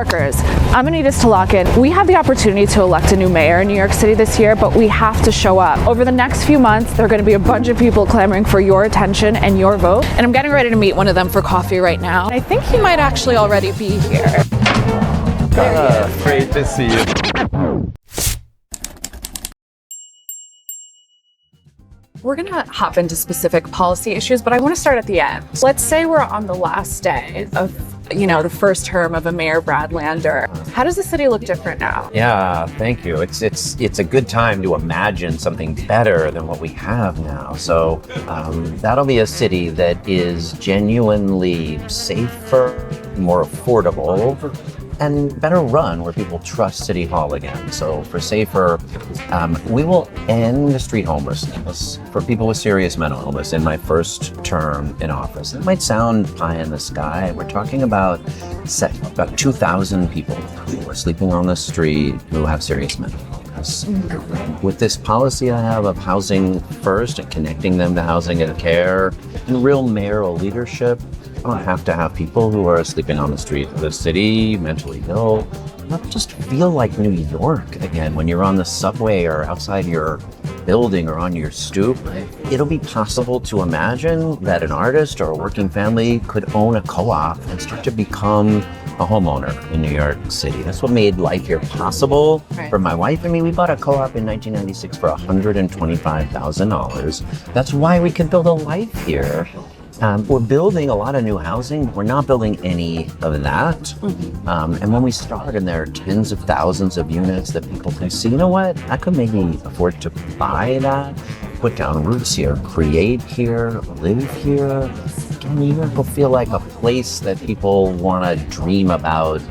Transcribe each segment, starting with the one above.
Yorkers, I'm gonna need us to lock in. We have the opportunity to elect a new mayor in New York City this year, but we have to show up. Over the next few months, there are gonna be a bunch of people clamoring for your attention and your vote. And I'm getting ready to meet one of them for coffee right now. I think he might actually already be here. Great to see you. We're gonna hop into specific policy issues, but I wanna start at the end. Let's say we're on the last day of, the first term of a Mayor Brad Lander. How does the city look different now? Yeah, thank you. It's a good time to imagine something better than what we have now. So that'll be a city that is genuinely safer, more affordable, and better run, where people trust City Hall again. So for safer, we will end street homelessness for people with serious mental illness in my first term in office. That might sound pie in the sky. We're talking about 2,000 people who are sleeping on the street who have serious mental illness. With this policy I have of housing first and connecting them to housing and care and real mayoral leadership, I don't have to have people who are sleeping on the street of the city, mentally ill, not just feel like New York again when you're on the subway or outside your building or on your stoop. It'll be possible to imagine that an artist or a working family could own a co-op and start to become a homeowner in New York City. That's what made life here possible for my wife and me. We bought a co-op in 1996 for $125,000. That's why we could build a life here. We're building a lot of new housing. We're not building any of that. And when we start, and there are tens of thousands of units that people can see, you know what? I could maybe afford to buy that, put down roots here, create here, live here. New York will feel like a place that people want to dream about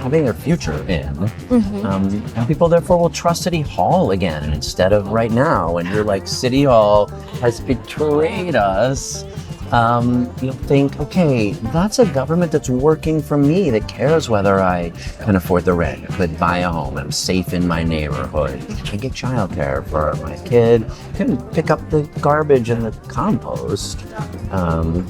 having their future in. And people therefore will trust City Hall again instead of right now when you're like, City Hall has betrayed us. You'll think, okay, that's a government that's working for me, that cares whether I can afford the rent, could buy a home, I'm safe in my neighborhood, can get childcare for my kid, can pick up the garbage and the compost.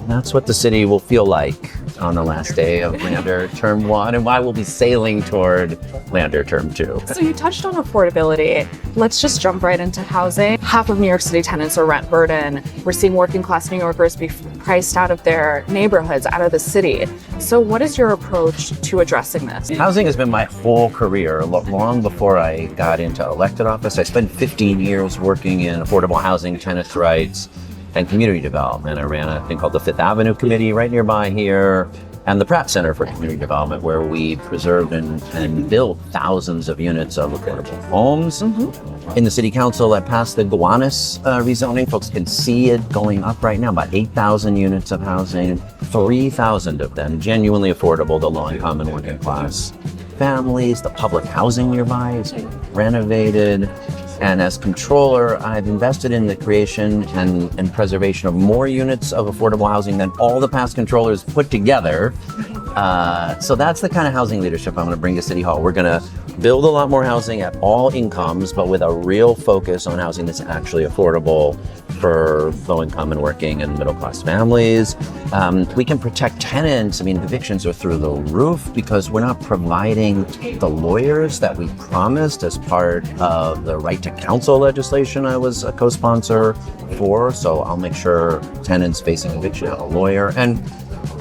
That's what the city will feel like on the last day of Lander Term 1, and why we'll be sailing toward Lander Term 2. So you touched on affordability. Let's just jump right into housing. Half of New York City tenants are rent burden. We're seeing working class New Yorkers be priced out of their neighborhoods, out of the city. So what is your approach to addressing this? Housing has been my whole career. Long before I got into elected office, I spent 15 years working in affordable housing, tenants' rights, and community development. I ran a thing called the Fifth Avenue Committee right nearby here, and the Pratt Center for Community Development, where we preserved and built thousands of units of affordable homes. In the city council, I passed the Gowanus rezoning. Folks can see it going up right now, about 8,000 units of housing, 3,000 of them genuinely affordable to low-income and working class families. The public housing nearby is being renovated. And as comptroller, I've invested in the creation and preservation of more units of affordable housing than all the past controllers put together. So that's the kind of housing leadership I'm going to bring to City Hall. We're going to build a lot more housing at all incomes, but with a real focus on housing that's actually affordable for low-income and working and middle-class families. We can protect tenants. I mean, evictions are through the roof because we're not providing the lawyers that we promised as part of the right to counsel legislation I was a co-sponsor for. So I'll make sure tenants facing eviction have a lawyer. And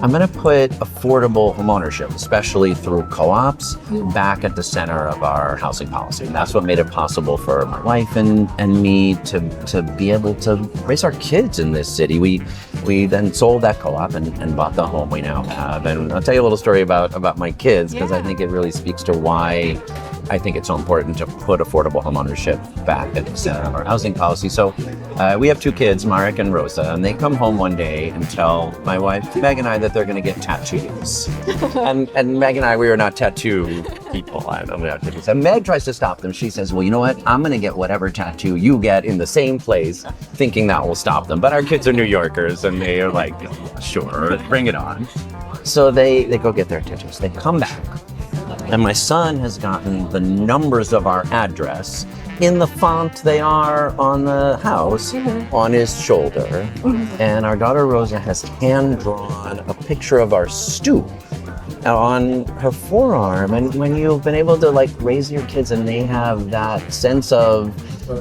I'm going to put affordable homeownership, especially through co-ops, back at the center of our housing policy. And that's what made it possible for my wife and me to be able to raise our kids in this city. We then sold that co-op and bought the home we now have. And I'll tell you a little story about my kids, because I think it really speaks to why I think it's so important to put affordable homeownership back at the center of our housing policy. So we have two kids, Marek and Rosa, and they come home one day and tell my wife, Meg and I, that they're going to get tattoos. and Meg and I, we are not tattoo people. And Meg tries to stop them. She says, well, you know what? I'm going to get whatever tattoo you get in the same place, thinking that will stop them. But our kids are New Yorkers, and they are like, sure, bring it on. So they go get their tattoos. They come back. And my son has gotten the numbers of our address in the font they are on the house on his shoulder. And our daughter Rosa has hand-drawn a picture of our stoop on her forearm. And when you've been able to like raise your kids and they have that sense of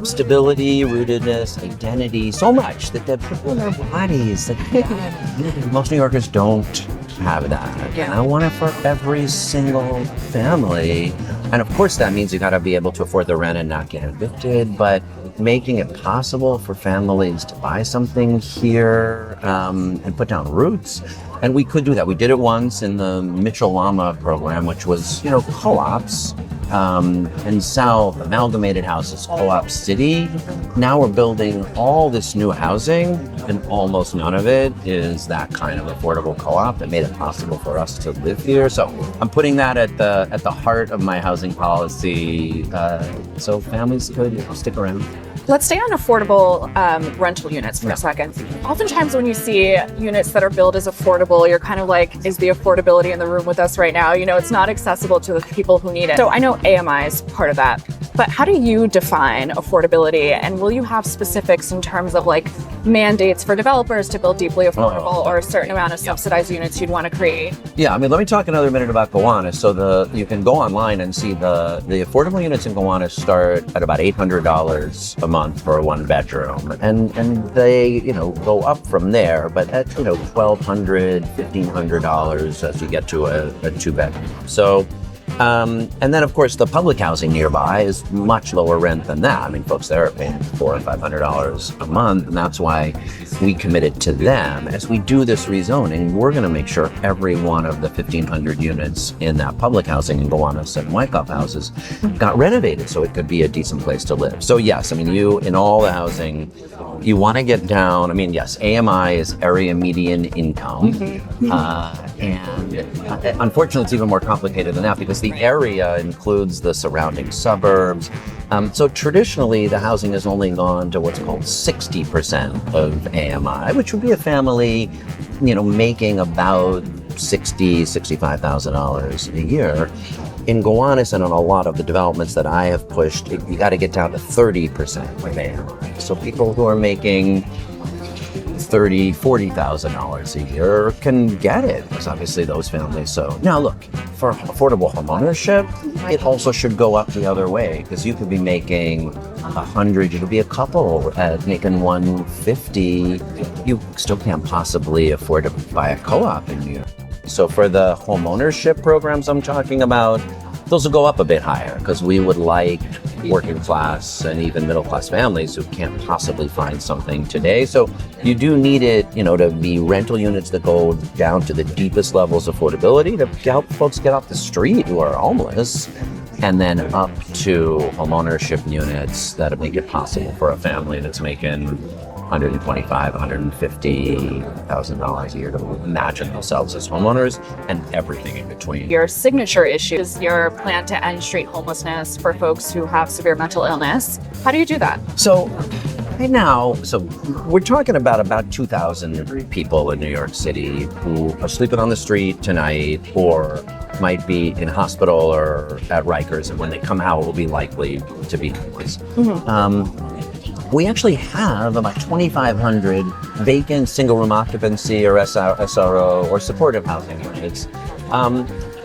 stability, rootedness, identity, so much that they put in their bodies that most New Yorkers don't have that. Yeah. And I want it for every single family. And of course that means you got to be able to afford the rent and not get evicted, but making it possible for families to buy something here and put down roots. And we could do that. We did it once in the Mitchell-Lama program, which was, co-ops in South, amalgamated houses, co-op city. Now we're building all this new housing, and almost none of it is that kind of affordable co-op that made it possible for us to live here. So I'm putting that at the heart of my housing policy, so families could stick around. Let's stay on affordable rental units for a second. Oftentimes when you see units that are billed as affordable, you're kind of like, is the affordability in the room with us right now? It's not accessible to the people who need it. So I know AMI is part of that, but how do you define affordability? And will you have specifics in terms of like mandates for developers to build deeply affordable or a certain amount of subsidized units you'd want to create? Yeah, let me talk another minute about Gowanus. So you can go online and see the affordable units in Gowanus start at about $800 a month for a one bedroom, and they go up from there, but at $1,200, $1,500 as you get to a two bedroom. So and then of course the public housing nearby is much lower rent than that. Folks there are paying $400 or $500 a month, and that's why we committed to them. As we do this rezoning, we're going to make sure every one of the 1,500 units in that public housing in Gowanus and Wyckoff houses got renovated so it could be a decent place to live. So yes, you in all the housing, you want to get down. Yes, AMI is area median income, and unfortunately it's even more complicated than that because the area includes the surrounding suburbs. So traditionally, the housing has only gone to what's called 60% of AMI, which would be a family, making about $65,000 a year. In Gowanus and on a lot of the developments that I have pushed, you got to get down to 30% of AMI. So people who are making $30,000, $40,000 a year can get it, because obviously those families. So now look, for affordable homeownership, it also should go up the other way, because you could be making 100, you could be a couple making 150. You still can't possibly afford to buy a co-op in New York. So for the homeownership programs I'm talking about, those will go up a bit higher, because we would like working class and even middle class families who can't possibly find something today. So you do need it, to be rental units that go down to the deepest levels of affordability to help folks get off the street who are homeless, and then up to homeownership units that make it possible for a family that's making $125,000, $150,000 a year to imagine themselves as homeowners, and everything in between. Your signature issue is your plan to end street homelessness for folks who have severe mental illness. How do you do that? So right now, we're talking about 2,000 people in New York City who are sleeping on the street tonight, or might be in hospital or at Rikers, and when they come out will be likely to be homeless. We actually have about 2,500 vacant single-room occupancy or SRO or supportive housing units.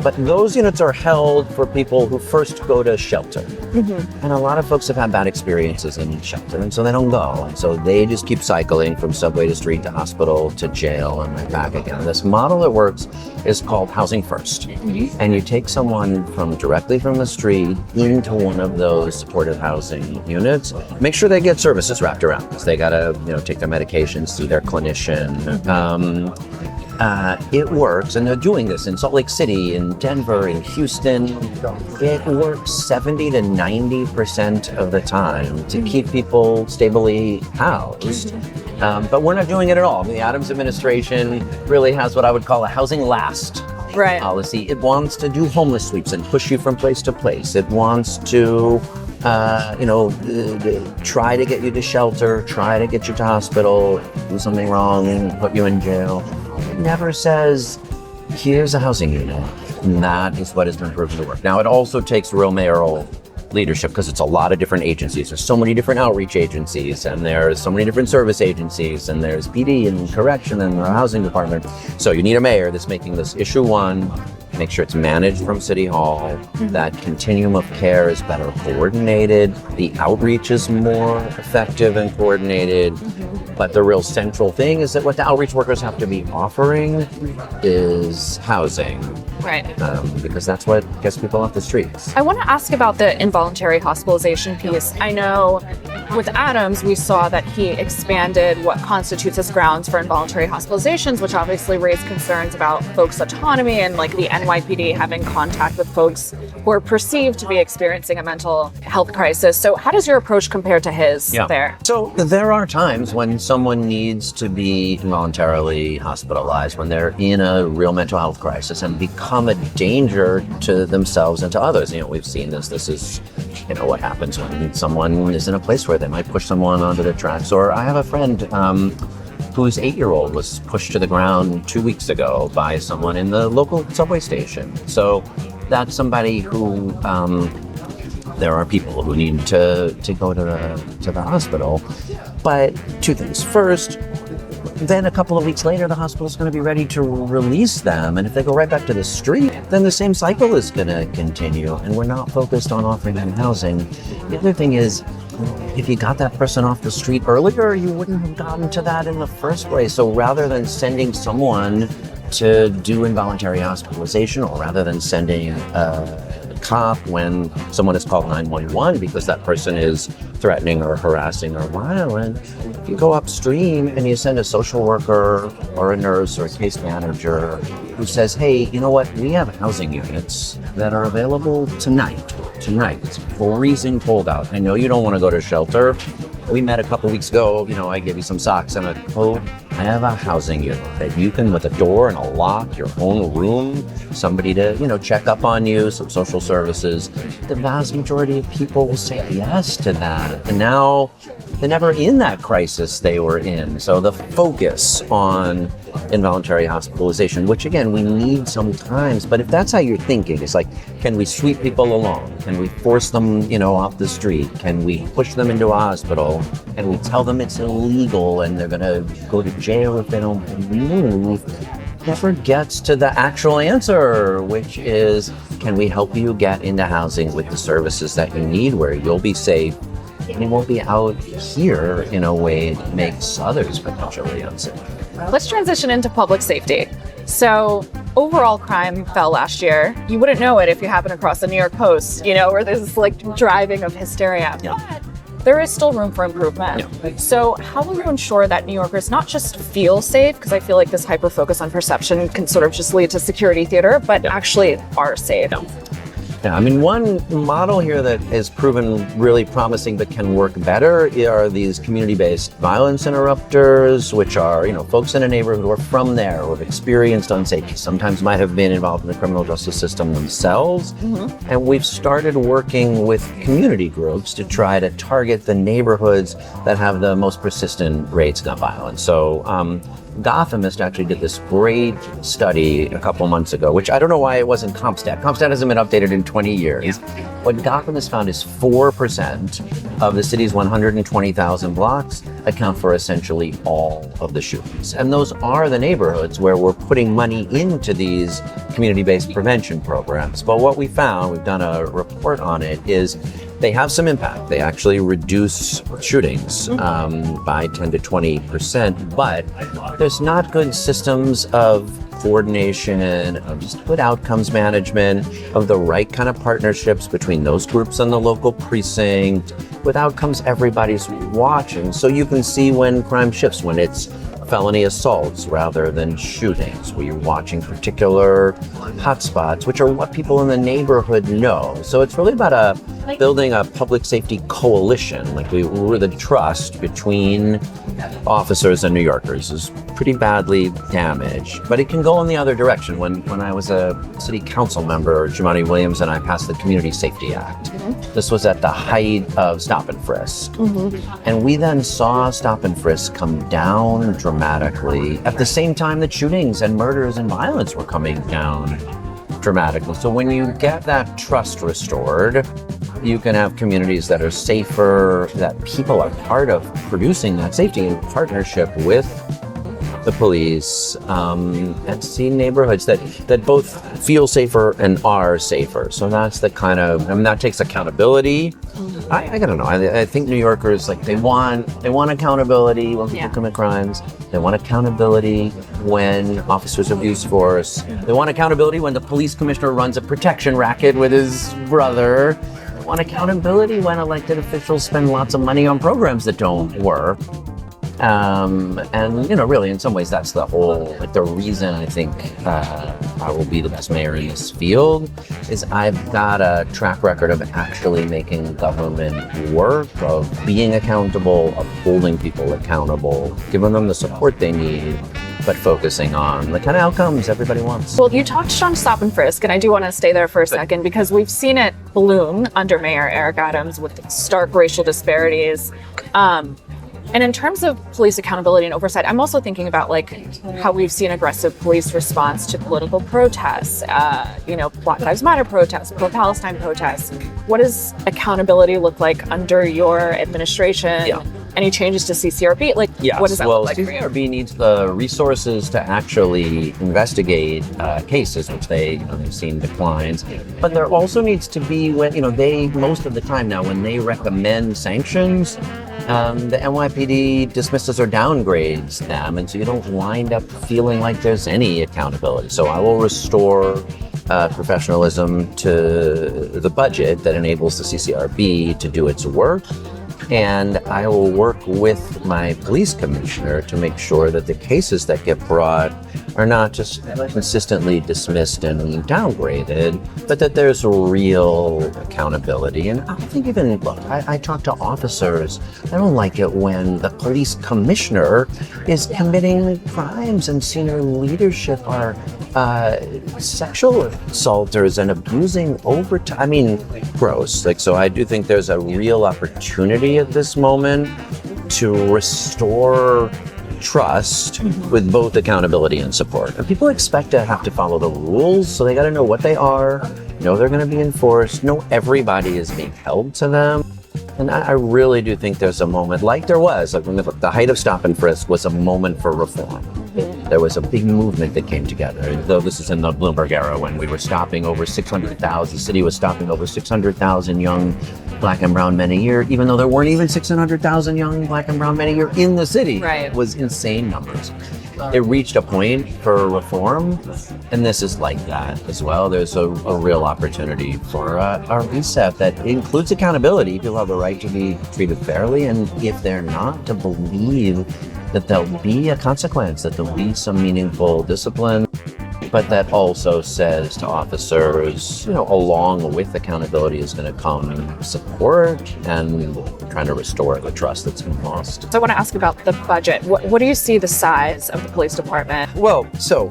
But those units are held for people who first go to shelter. And a lot of folks have had bad experiences in shelter, and so they don't go. And so they just keep cycling from subway to street to hospital to jail and then back again. And this model that works is called Housing First. And you take someone directly from the street into one of those supportive housing units, make sure they get services wrapped around, because they gotta take their medications, see their clinician. It works, and they're doing this in Salt Lake City, in Denver, in Houston. It works 70 to 90% of the time to keep people stably housed. But we're not doing it at all. The Adams administration really has what I would call a housing last policy. It wants to do homeless sweeps and push you from place to place. It wants to try to get you to shelter, try to get you to hospital, do something wrong and put you in jail. It never says, here's a housing unit. And that is what has been proven to work. Now, it also takes real mayoral leadership, because it's a lot of different agencies. There's so many different outreach agencies, and there's so many different service agencies, and there's PD and correction and the housing department. So you need a mayor that's making this issue one, make sure it's managed from City Hall, that continuum of care is better coordinated, the outreach is more effective and coordinated. But the real central thing is that what the outreach workers have to be offering is housing. Right. Because that's what gets people off the streets. I want to ask about the involuntary hospitalization piece. I know with Adams, we saw that he expanded what constitutes as grounds for involuntary hospitalizations, which obviously raised concerns about folks' autonomy and like the NYPD having contact with folks who are perceived to be experiencing a mental health crisis. So how does your approach compare to his there? So there are times when someone needs to be involuntarily hospitalized, when they're in a real mental health crisis and become a danger to themselves and to others. We've seen this. This is, what happens when someone is in a place where they might push someone onto the tracks. Or I have a friend whose 8-year-old was pushed to the ground 2 weeks ago by someone in the local subway station. So that's somebody who, there are people who need to go to the hospital. But two things. First, then a couple of weeks later, the hospital's going to be ready to release them. And if they go right back to the street, then the same cycle is going to continue. And we're not focused on offering them housing. The other thing is, if you got that person off the street earlier, you wouldn't have gotten to that in the first place. So rather than sending someone to do involuntary hospitalization, or rather than sending a cop when someone has called 911 because that person is threatening or harassing or violent, you go upstream and you send a social worker or a nurse or a case manager who says, hey, you know what, we have housing units that are available tonight. It's freezing cold out. I know you don't want to go to shelter. We met a couple weeks ago, I gave you some socks and a coat. I have a housing unit that you can, with a door and a lock, your own room, somebody to, check up on you, some social services. The vast majority of people will say yes to that. And now they're never in that crisis they were in. So the focus on involuntary hospitalization, which again, we need sometimes, but if that's how you're thinking, it's like, can we sweep people along? Can we force them, off the street? Can we push them into a hospital? And we tell them it's illegal and they're gonna go to jail if they don't move? Never gets to the actual answer, which is, can we help you get into housing with the services that you need, where you'll be safe and you won't be out here in a way that makes others potentially unsafe? Let's transition into public safety. So overall crime fell last year. You wouldn't know it if you happen across the New York Post, where there's this like driving of hysteria. Yeah. But there is still room for improvement. Yeah. So how will you ensure that New Yorkers not just feel safe, because I feel like this hyper focus on perception can sort of just lead to security theater, but actually are safe? Yeah, one model here that has proven really promising but can work better are these community-based violence interrupters, which are, folks in a neighborhood who are from there, who have experienced unsafety, sometimes might have been involved in the criminal justice system themselves. Mm-hmm. And we've started working with community groups to try to target the neighborhoods that have the most persistent rates of gun violence. So Gothamist actually did this great study a couple months ago, which I don't know why it wasn't CompStat. CompStat hasn't been updated in 20 years. Yeah. What Gothamist found is 4% of the city's 120,000 blocks account for essentially all of the shootings. And those are the neighborhoods where we're putting money into these community-based prevention programs. But what we found, we've done a report on it, is they have some impact. They actually reduce shootings by 10 to 20%, but there's not good systems of coordination, of just good outcomes management, of the right kind of partnerships between those groups and the local precinct. With outcomes, everybody's watching. So you can see when crime shifts, when it's felony assaults rather than shootings, where you're watching particular hotspots, which are what people in the neighborhood know. So it's really about building a public safety coalition. Like we're the trust between officers and New Yorkers is pretty badly damaged, but it can go in the other direction. When I was a city council member, Jumaane Williams and I passed the Community Safety Act. Mm-hmm. This was at the height of stop and frisk. Mm-hmm. And we then saw stop and frisk come down dramatically at the same time that shootings and murders and violence were coming down dramatically. So when you get that trust restored, you can have communities that are safer, that people are part of producing that safety in partnership with the police, and see neighborhoods that both feel safer and are safer. So that's the kind of, that takes accountability. I don't know. I think New Yorkers, like, they want accountability when people commit crimes. They want accountability when officers abuse force. They want accountability when the police commissioner runs a protection racket with his brother. They want accountability when elected officials spend lots of money on programs that don't work. And really, in some ways, that's the reason I think I will be the best mayor in this field is I've got a track record of actually making government work, of being accountable, of holding people accountable, giving them the support they need, but focusing on the kind of outcomes everybody wants. Well, you touched on stop and frisk, and I do want to stay there for a second because we've seen it balloon under Mayor Eric Adams with stark racial disparities. And in terms of police accountability and oversight, I'm also thinking about like how we've seen aggressive police response to political protests, Black Lives Matter protests, pro-Palestine protests. What does accountability look like under your administration? Yeah. Any changes to CCRB? What does that look like for you? CCRB needs the resources to actually investigate cases, which they've seen declines. But there also needs to be most of the time now, when they recommend sanctions, the NYPD dismisses or downgrades them, and so you don't wind up feeling like there's any accountability. So I will restore professionalism to the budget that enables the CCRB to do its work. And I will work with my police commissioner to make sure that the cases that get brought are not just consistently dismissed and downgraded, but that there's real accountability. And I think I talk to officers. I don't like it when the police commissioner is committing crimes and senior leadership are sexual assaulters and abusing overtime. I mean, gross. So I do think there's a real opportunity at this moment to restore trust with both accountability and support. And people expect to have to follow the rules, so they got to know what they are, know they're going to be enforced, know everybody is being held to them. And I really do think there's a moment, like there was, when the height of stop and frisk was a moment for reform. There was a big movement that came together. Though this is in the Bloomberg era when we were stopping over 600,000, the city was stopping over 600,000 young Black and brown men a year, even though there weren't even 600,000 young Black and brown men a year in the city. Right. It was insane numbers. It reached a point for reform, and this is like that as well. There's a real opportunity for a reset that includes accountability. People have the right to be treated fairly, and if they're not, to believe that there'll be a consequence, that there'll be some meaningful discipline, but that also says to officers, along with accountability is going to come support and trying to restore the trust that's been lost. So I want to ask about the budget. What do you see the size of the police department? Well, so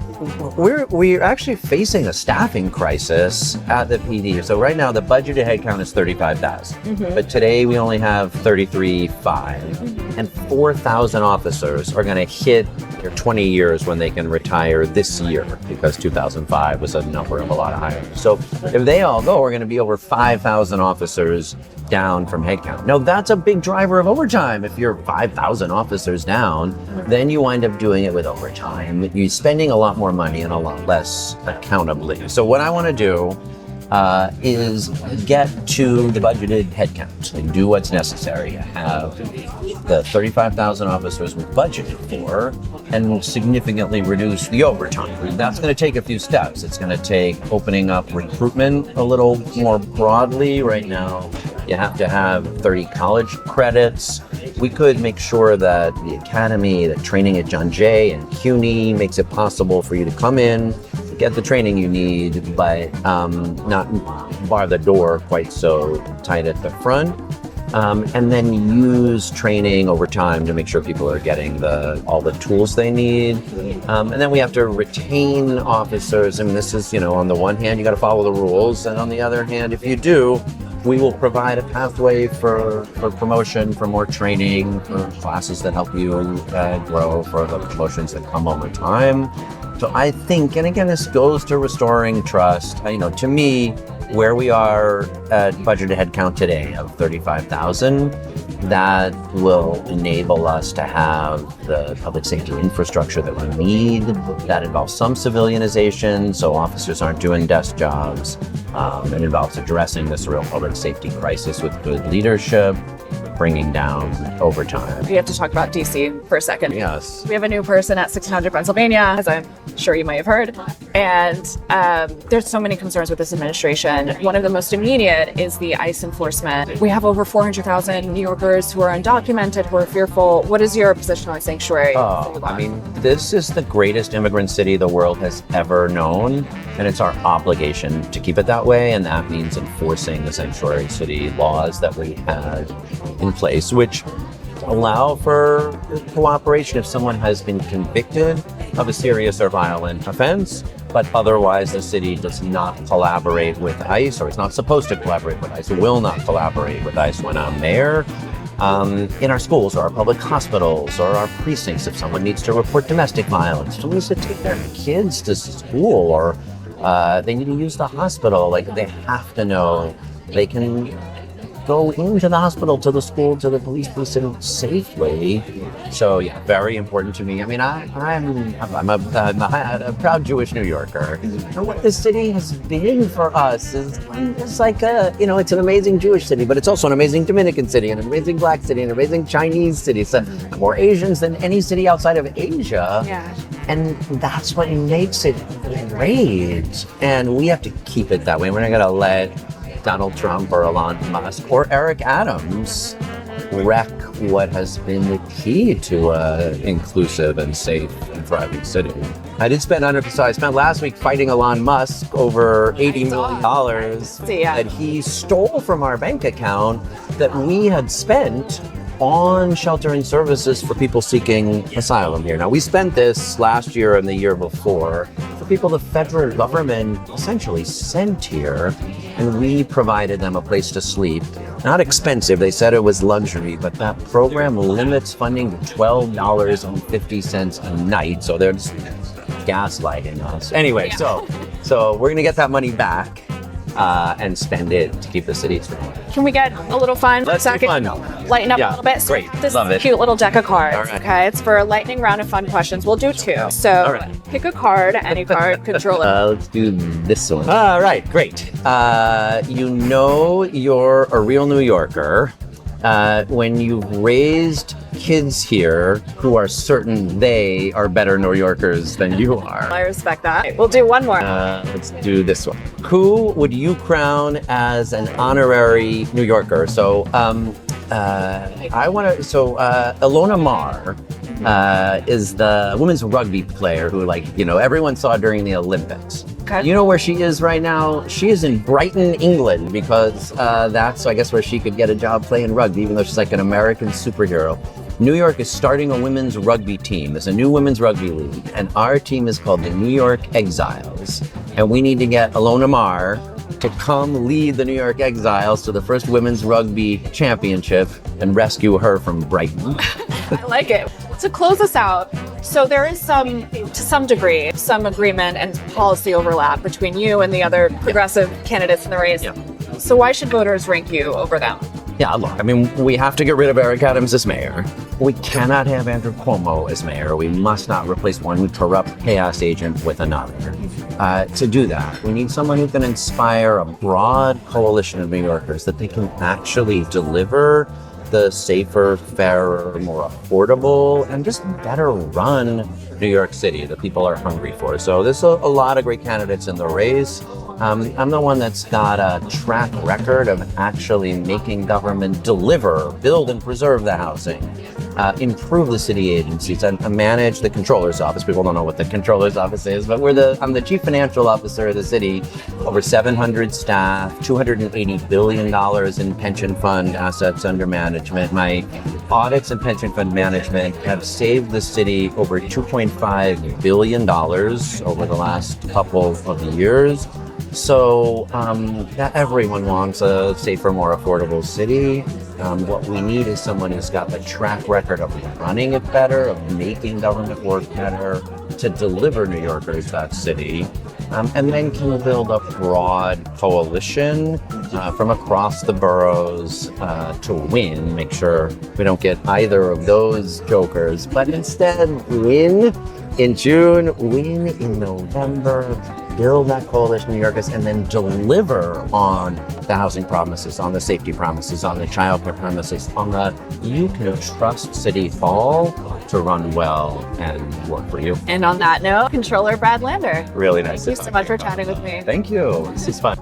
we're actually facing a staffing crisis at the PD. So right now the budgeted headcount is 35,000, but today we only have 33,500, and 4,000 officers are going to hit their 20 years when they can retire this year, because 2005 was a number of a lot higher. So if they all go, we're going to be over 5,000 officers down from headcount. Now that's a big driver of overtime. If you're 5,000 officers down, then you wind up doing it with overtime. You're spending a lot more money and a lot less accountability. So what I want to do is get to the budgeted headcount and do what's necessary. Have the 35,000 officers we budgeted for and significantly reduce the overtime. That's going to take a few steps. It's going to take opening up recruitment a little more broadly. Right now, you have to have 30 college credits. We could make sure that the academy, the training at John Jay and CUNY makes it possible for you to come in, get the training you need, but not bar the door quite so tight at the front. And then use training over time to make sure people are getting all the tools they need. And then we have to retain officers. And this is, on the one hand, you got to follow the rules. And on the other hand, if you do, we will provide a pathway for promotion, for more training, for classes that help you grow, for the promotions that come over time. So I think, and again, this goes to restoring trust. To me, where we are at budgeted headcount today of 35,000, that will enable us to have the public safety infrastructure that we need. That involves some civilianization, so officers aren't doing desk jobs. It involves addressing this real public safety crisis with good leadership, bringing down overtime. We have to talk about DC for a second. Yes. We have a new person at 1600 Pennsylvania, as I'm sure you might have heard. And there's so many concerns with this administration. One of the most immediate is the ICE enforcement. We have over 400,000 New Yorkers who are undocumented, who are fearful. What is your position on sanctuary? I mean, this is the greatest immigrant city the world has ever known, and it's our obligation to keep it that way, and that means enforcing the sanctuary city laws that we had in place, which allow for cooperation if someone has been convicted of a serious or violent offense, but otherwise the city does not collaborate with ICE, or is not supposed to collaborate with ICE, will not collaborate with ICE when I'm mayor. In our schools or our public hospitals or our precincts, if someone needs to report domestic violence, someone needs to take their kids to school, or they need to use the hospital, like they have to know they can go into the hospital, to the school, to the police precinct safely. So yeah, very important to me. I mean, I'm a proud Jewish New Yorker. And what this city has been for us is like it's an amazing Jewish city, but it's also an amazing Dominican city, and an amazing Black city, and an amazing Chinese city. So more Asians than any city outside of Asia. Yeah. And that's what makes it great. And we have to keep it that way. We're not gonna let Donald Trump or Elon Musk or Eric Adams wreck what has been the key to an inclusive and safe and thriving city. I spent last week fighting Elon Musk over $80 million that he stole from our bank account that we had spent on sheltering services for people seeking asylum here. Now, we spent this last year and the year before for people the federal government essentially sent here, and we provided them a place to sleep. Not expensive, they said it was luxury, but that program limits funding to $12.50 a night, so they're just gaslighting us. Anyway, so we're gonna get that money back and spend it to keep the city strong. Can we get a little fun for a second? Lighten up a little bit. Great. This Love is a it. cute little deck of cards. All right. Okay, it's for a lightning round of fun questions. We'll do two. So All right. pick a card, any card, controller. Let's do this one. All right, great. You're a real New Yorker when you've raised kids here who are certain they are better New Yorkers than you are. I respect that. We'll do one more. Let's do this one. Who would you crown as an honorary New Yorker? So, Ilona Maher is the women's rugby player who, everyone saw during the Olympics. Okay. You know where she is right now? She is in Brighton, England, because that's, I guess, where she could get a job playing rugby, even though she's like an American superhero. New York is starting a women's rugby team. There's a new women's rugby league, and our team is called the New York Exiles. And we need to get Ilona Maher to come lead the New York Exiles to the first women's rugby championship and rescue her from Brighton. I like it. To close us out, so there is to some degree, some agreement and policy overlap between you and the other progressive candidates in the race. Yeah. So why should voters rank you over them? Yeah, look, I mean, we have to get rid of Eric Adams as mayor. We cannot have Andrew Cuomo as mayor. We must not replace one corrupt chaos agent with another. To do that, we need someone who can inspire a broad coalition of New Yorkers that they can actually deliver the safer, fairer, more affordable, and just better run New York City that people are hungry for. So there's a lot of great candidates in the race. I'm the one that's got a track record of actually making government deliver, build and preserve the housing, improve the city agencies, and manage the Comptroller's office. People don't know what the Comptroller's office is, but I'm the chief financial officer of the city. Over 700 staff, $280 billion in pension fund assets under management. My audits and pension fund management have saved the city over $2.5 billion over the last couple of years. So everyone wants a safer, more affordable city. What we need is someone who's got the track record of running it better, of making government work better, to deliver New Yorkers that city, and then can build a broad coalition from across the boroughs to win, make sure we don't get either of those jokers, but instead win in June, win in November, build that coalition of New Yorkers, and then deliver on the housing promises, on the safety promises, on the childcare promises, on the you can trust City Hall to run well and work for you. And on that note, Comptroller Brad Lander. Really nice. Thank you so much for chatting with me. Thank you. This is fun.